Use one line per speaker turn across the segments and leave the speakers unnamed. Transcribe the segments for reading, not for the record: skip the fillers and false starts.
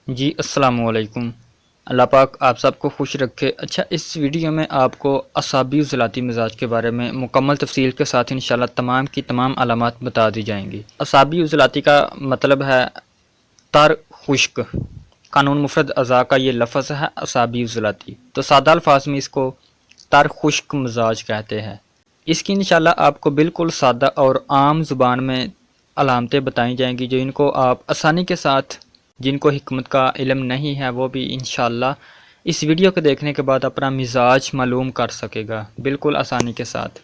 جی السلام علیکم۔ اللہ پاک آپ سب کو خوش رکھے۔ اچھا، اس ویڈیو میں آپ کو اعصابی عضلاتی مزاج کے بارے میں مکمل تفصیل کے ساتھ انشاءاللہ تمام کی تمام علامات بتا دی جائیں گی۔ اعصابی عضلاتی کا مطلب ہے تر خشک۔ قانون مفرد اعضاء کا یہ لفظ ہے اعصابی عضلاتی، تو سادہ الفاظ میں اس کو تر خشک مزاج کہتے ہیں۔ اس کی انشاءاللہ آپ کو بالکل سادہ اور عام زبان میں علامتیں بتائی جائیں گی جو ان کو آپ آسانی کے ساتھ، جن کو حکمت کا علم نہیں ہے وہ بھی انشاءاللہ اس ویڈیو کو دیکھنے کے بعد اپنا مزاج معلوم کر سکے گا بالکل آسانی کے ساتھ۔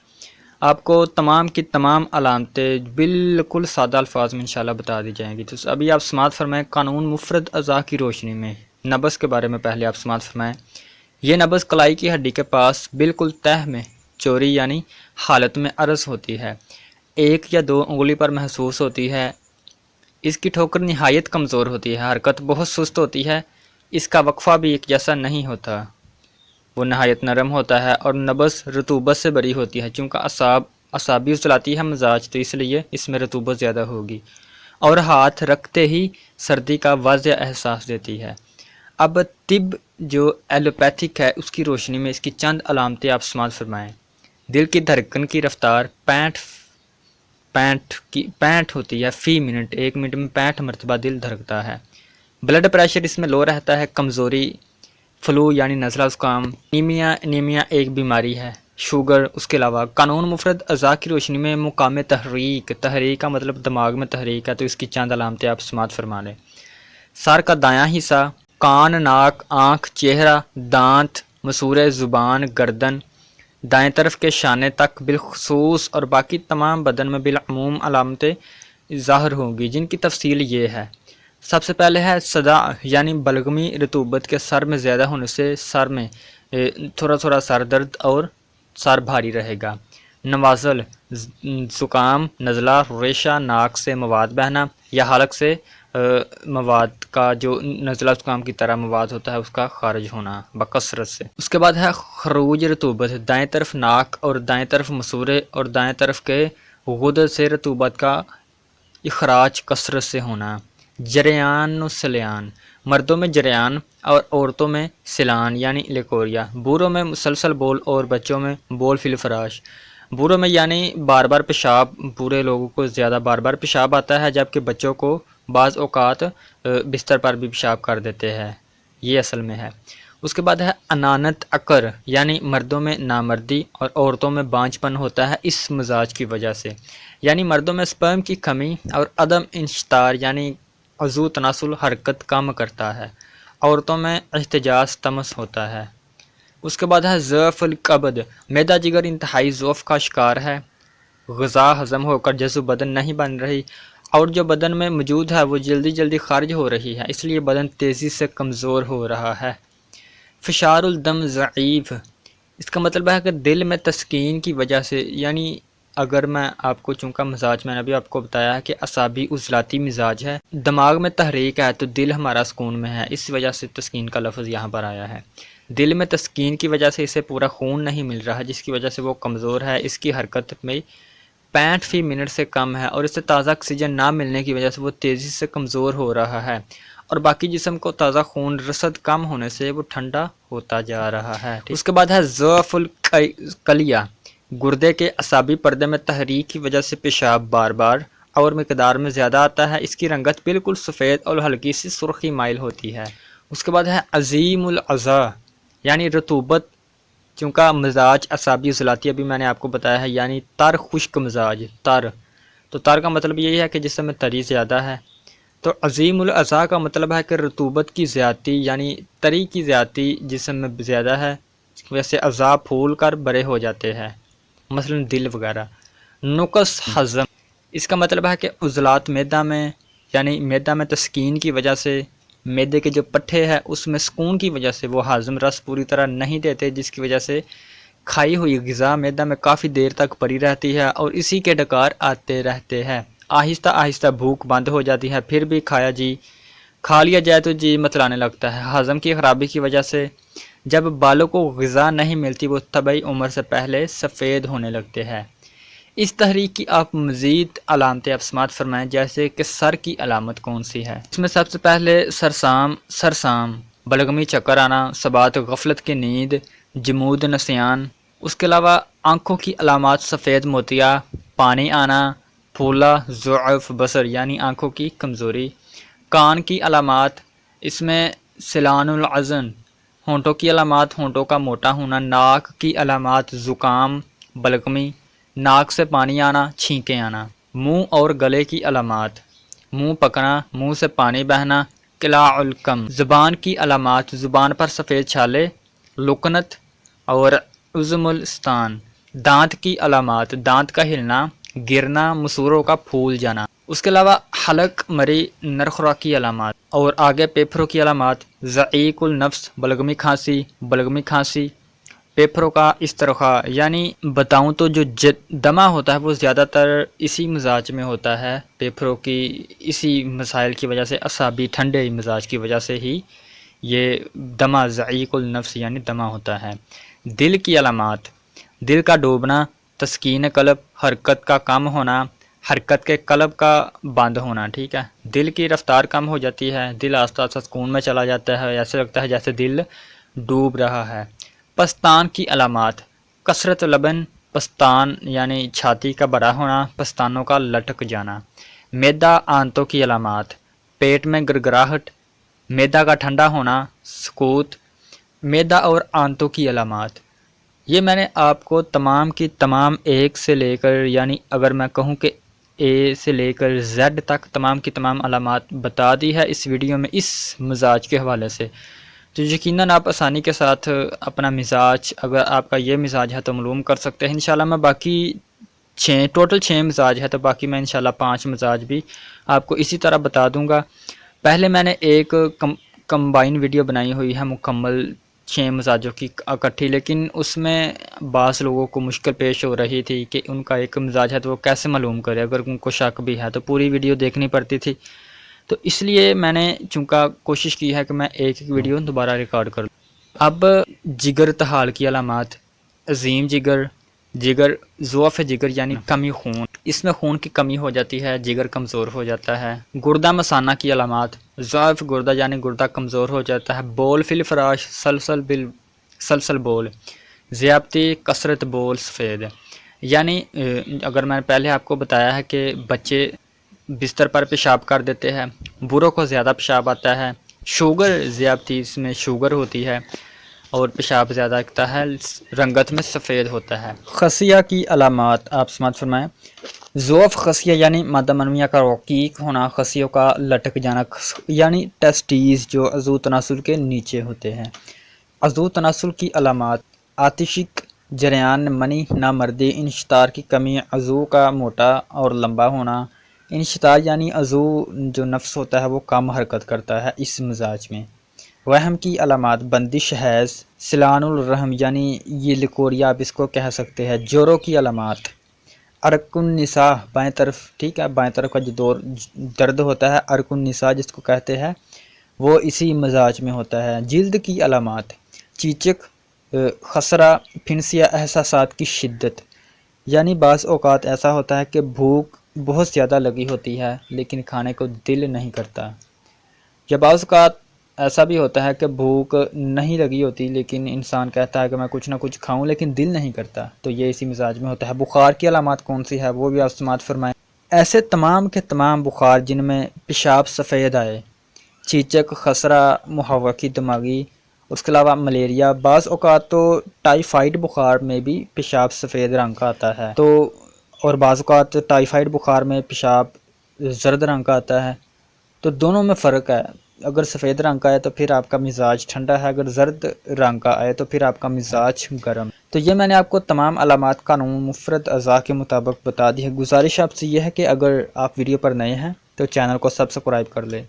آپ کو تمام کی تمام علامتیں بالکل سادہ الفاظ میں انشاءاللہ بتا دی جائیں گی۔ تو ابھی آپ سماعت فرمائیں قانون مفرد اعضاء کی روشنی میں نبض کے بارے میں پہلے آپ سماعت فرمائیں۔ یہ نبض کلائی کی ہڈی کے پاس بالکل تہہ میں چوری یعنی حالت میں عرض ہوتی ہے، 1 یا 2 انگلی پر محسوس ہوتی ہے۔ اس کی ٹھوکر نہایت کمزور ہوتی ہے، حرکت بہت سست ہوتی ہے، اس کا وقفہ بھی ایک جیسا نہیں ہوتا، وہ نہایت نرم ہوتا ہے اور نبض رطوبت سے بری ہوتی ہے۔ چونکہ اعصابی عضلاتی ہے مزاج، تو اس لیے اس میں رطوبت زیادہ ہوگی اور ہاتھ رکھتے ہی سردی کا واضح احساس دیتی ہے۔ اب طب جو ایلوپیتھک ہے اس کی روشنی میں اس کی چند علامتیں آپ سماعت فرمائیں۔ دل کی دھڑکن کی رفتار 65 ہوتی ہے فی منٹ، 1 منٹ میں 65 مرتبہ دل دھڑکتا ہے۔ بلڈ پریشر اس میں لو رہتا ہے، کمزوری، فلو یعنی نزلہ زکام، انیمیا ایک بیماری ہے، شوگر۔ اس کے علاوہ قانون مفرد اعضاء کی روشنی میں مقام تحریک کا مطلب دماغ میں تحریک ہے، تو اس کی چند علامتیں آپ سماعت فرما لیں۔ سر کا دایاں حصہ، کان، ناک، آنکھ، چہرہ، دانت، مسورِ زبان، گردن، دائیں طرف کے شانے تک بالخصوص اور باقی تمام بدن میں بالعموم علامتیں ظاہر ہوں گی، جن کی تفصیل یہ ہے۔ سب سے پہلے ہے صداع یعنی بلغمی رطوبت کے سر میں زیادہ ہونے سے سر میں تھوڑا سر درد اور سر بھاری رہے گا۔ نوازل، زکام، نزلہ، ریشہ، ناک سے مواد بہنا یا حلق سے مواد کا جو نزلہ زکام کی طرح مواد ہوتا ہے اس کا خارج ہونا بکثرت سے۔ اس کے بعد ہے خروج رطوبت، دائیں طرف ناک اور دائیں طرف مسورے اور دائیں طرف کے غدد سے رطوبت کا اخراج کثرت سے ہونا۔ جریان و سلیان، مردوں میں جریان اور عورتوں میں سیلان یعنی لیکوریا۔ بوڑھوں میں مسلسل بول اور بچوں میں بول فی الفراش۔ بوڑھوں میں یعنی بار بار پیشاب، بوڑھے لوگوں کو زیادہ بار بار پیشاب آتا ہے، جبکہ بچوں کو بعض اوقات بستر پر بھی پیشاب کر دیتے ہیں، یہ اصل میں ہے۔ اس کے بعد ہے انانت عقر یعنی مردوں میں نامردی اور عورتوں میں بانجھ پن ہوتا ہے اس مزاج کی وجہ سے، یعنی مردوں میں سپرم کی کمی اور عدم انشطار یعنی عضو تناسل حرکت کم کرتا ہے، عورتوں میں احتجاج طمس ہوتا ہے۔ اس کے بعد ہے ضعف الکبد، معدہ جگر انتہائی ضعف کا شکار ہے، غذا ہضم ہو کر جزو بدن نہیں بن رہی اور جو بدن میں موجود ہے وہ جلدی خارج ہو رہی ہے، اس لیے بدن تیزی سے کمزور ہو رہا ہے۔ فشار الدم ضعیف، اس کا مطلب ہے کہ دل میں تسکین کی وجہ سے، یعنی اگر میں آپ کو چونکہ مزاج میں نے ابھی آپ کو بتایا ہے کہ اعصابی عضلاتی مزاج ہے، دماغ میں تحریک ہے تو دل ہمارا سکون میں ہے، اس وجہ سے تسکین کا لفظ یہاں پر آیا ہے۔ دل میں تسکین کی وجہ سے اسے پورا خون نہیں مل رہا، جس کی وجہ سے وہ کمزور ہے، اس کی حرکت میں 65 فی منٹ سے کم ہے اور اسے تازہ آکسیجن نہ ملنے کی وجہ سے وہ تیزی سے کمزور ہو رہا ہے اور باقی جسم کو تازہ خون رسد کم ہونے سے وہ ٹھنڈا ہوتا جا رہا ہے۔ اس کے بعد ہے ضعف الکلیہ، گردے کے اعصابی پردے میں تحریک کی وجہ سے پیشاب بار بار اور مقدار میں زیادہ آتا ہے، اس کی رنگت بالکل سفید اور ہلکی سی سرخی مائل ہوتی ہے۔ اس کے بعد ہے عظیم الاعضاء یعنی رطوبت، چونکہ مزاج اعصابی عضلاتی ابھی میں نے آپ کو بتایا ہے یعنی تر خشک مزاج، تو تر کا مطلب یہی ہے کہ جسم میں تری زیادہ ہے، تو عظیم الاعضاء کا مطلب ہے کہ رطوبت کی زیادتی یعنی تری کی زیادتی جسم میں زیادہ ہے، ویسے اعضاء پھول کر بڑے ہو جاتے ہیں، مثلا دل وغیرہ۔ نقص ہضم، اس کا مطلب ہے کہ عضلات معدہ میں یعنی معدہ میں تسکین کی وجہ سے معدے کے جو پٹھے ہیں اس میں سکون کی وجہ سے وہ ہضم رس پوری طرح نہیں دیتے، جس کی وجہ سے کھائی ہوئی غذا معدہ میں کافی دیر تک پڑی رہتی ہے اور اسی کے ڈکار آتے رہتے ہیں، آہستہ بھوک بند ہو جاتی ہے، پھر بھی کھا لیا جائے تو جی متلانے لگتا ہے۔ ہضم کی خرابی کی وجہ سے جب بالوں کو غذا نہیں ملتی وہ طبعی عمر سے پہلے سفید ہونے لگتے ہیں۔ اس تحریک کی آپ مزید علامتیں آپ سماعت فرمائیں، جیسے کہ سر کی علامت کون سی ہے؟ اس میں سب سے پہلے سرسام، بلغمی چکر آنا، ثبات غفلت کی نیند، جمود نسیان۔ اس کے علاوہ آنکھوں کی علامات سفید موتیا، پانی آنا، پھولا، ضعف بصر یعنی آنکھوں کی کمزوری۔ کان کی علامات اس میں سلان العزن، ہونٹوں کی علامات ہونٹوں کا موٹا ہونا۔ ناک کی علامات زکام، بلغمی، ناک سے پانی آنا، چھینکیں آنا۔ منہ اور گلے کی علامات منہ پکنا، منہ سے پانی بہنا، قلاع الکم۔ زبان کی علامات زبان پر سفید چھالے، لکنت اور عظم الستان۔ دانت کی علامات دانت کا ہلنا، گرنا، مسوروں کا پھول جانا۔ اس کے علاوہ حلق مری نرخرا کی علامات اور آگے پیپھروں کی علامات ضعیق النفس، بلغمی کھانسی، پیپھروں کا استرخاء یعنی بتاؤں تو جو دمہ ہوتا ہے وہ زیادہ تر اسی مزاج میں ہوتا ہے، پیپھروں کی اسی مسائل کی وجہ سے، اعصابی ٹھنڈے مزاج کی وجہ سے ہی یہ دمہ ضعیق النفس یعنی دمہ ہوتا ہے۔ دل کی علامات دل کا ڈوبنا، تسکین قلب، حرکت کا کم ہونا، حرکت کے قلب کا بند ہونا، ٹھیک ہے۔ دل کی رفتار کم ہو جاتی ہے، دل آہستہ آہستہ سکون میں چلا جاتا ہے، ایسے لگتا ہے جیسے دل ڈوب رہا ہے۔ پستان کی علامات کثرت لبن، پستان یعنی چھاتی کا بڑا ہونا، پستانوں کا لٹک جانا۔ معدہ آنتوں کی علامات پیٹ میں گرگراہٹ، معدہ کا ٹھنڈا ہونا، سکوت۔ معدہ اور آنتوں کی علامات یہ میں نے آپ کو تمام کی تمام ایک سے لے کر یعنی اگر میں کہوں کہ اے سے لے کر زیڈ تک تمام کی تمام علامات بتا دی ہے اس ویڈیو میں اس مزاج کے حوالے سے، تو یقیناً آپ آسانی کے ساتھ اپنا مزاج اگر آپ کا یہ مزاج ہے تو معلوم کر سکتے ہیں۔ انشاءاللہ میں باقی ٹوٹل 6 مزاج ہے تو باقی میں انشاءاللہ 5 مزاج بھی آپ کو اسی طرح بتا دوں گا۔ پہلے میں نے ایک کمبائن ویڈیو بنائی ہوئی ہے مکمل 6 مزاجوں کی اکٹھی، لیکن اس میں بعض لوگوں کو مشکل پیش ہو رہی تھی کہ ان کا ایک مزاج ہے تو وہ کیسے معلوم کرے، اگر ان کو شک بھی ہے تو پوری ویڈیو دیکھنی پڑتی تھی، تو اس لیے میں نے چونکہ کوشش کی ہے کہ میں ایک ویڈیو دوبارہ ریکارڈ کر لوں۔ اب جگر تحال کی علامات عظیم جگر ضعف جگر یعنی کمی خون، اس میں خون کی کمی ہو جاتی ہے، جگر کمزور ہو جاتا ہے۔ گردہ مثانہ کی علامات ضعف گردہ یعنی گردہ کمزور ہو جاتا ہے۔ بول فی الفراش سلسل بول، زیادتی کثرت بول سفید یعنی اگر میں پہلے آپ کو بتایا ہے کہ بچے بستر پر پیشاب کر دیتے ہیں، بوڑھوں کو زیادہ پیشاب آتا ہے، شوگر زیادتی اس میں شوگر ہوتی ہے اور پیشاب زیادہ آتا ہے، رنگت میں سفید ہوتا ہے۔ خصیہ کی علامات آپ سماعت فرمائیں ضعف خصیہ یعنی مادہ منویہ کا رقیق ہونا، خصیوں کا لٹک جانا یعنی ٹیسٹیز جو عضو تناسل کے نیچے ہوتے ہیں۔ عضو تناسل کی علامات آتشک جریان منی نامردی، انشطار کی کمی، عضو کا موٹا اور لمبا ہونا۔ انشطار یعنی عضو جو نفس ہوتا ہے وہ کم حرکت کرتا ہے اس مزاج میں۔ وہم کی علامات بندش حیض، سلان الرحم یعنی یہ لکوریا آپ اس کو کہہ سکتے ہیں۔ جوروں کی علامات ارک النساء بائیں طرف، ٹھیک ہے، بائیں طرف کا جو درد ہوتا ہے ارک النساء جس کو کہتے ہیں وہ اسی مزاج میں ہوتا ہے۔ جلد کی علامات چیچک، خسرہ، پھنسیہ، احساسات کی شدت یعنی بعض اوقات ایسا ہوتا ہے کہ بھوک بہت زیادہ لگی ہوتی ہے لیکن کھانے کو دل نہیں کرتا، یا بعض اوقات ایسا بھی ہوتا ہے کہ بھوک نہیں لگی ہوتی لیکن انسان کہتا ہے کہ میں کچھ نہ کچھ کھاؤں لیکن دل نہیں کرتا، تو یہ اسی مزاج میں ہوتا ہے۔ بخار کی علامات کون سی ہے وہ بھی آپ سماعت فرمائیں ایسے تمام کے تمام بخار جن میں پیشاب سفید آئے، چیچک، خسرہ، محوقی دماغی، اس کے علاوہ ملیریا، بعض اوقات تو ٹائیفائڈ بخار میں بھی پیشاب سفید رنگ کا آتا ہے، تو اور بعض اوقات ٹائیفائڈ بخار میں پیشاب زرد رنگ کا آتا ہے، تو دونوں میں فرق ہے۔ اگر سفید رنگ کا ہے تو پھر آپ کا مزاج ٹھنڈا ہے، اگر زرد رنگ کا آئے تو پھر آپ کا مزاج گرم۔ تو یہ میں نے آپ کو تمام علامات قانون مفرد اعضاء کے مطابق بتا دی ہے۔ گزارش آپ سے یہ ہے کہ اگر آپ ویڈیو پر نئے ہیں تو چینل کو سبسکرائب کر لیں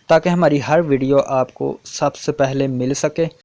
تاکہ ہماری ہر ویڈیو آپ کو سب سے پہلے مل سکے۔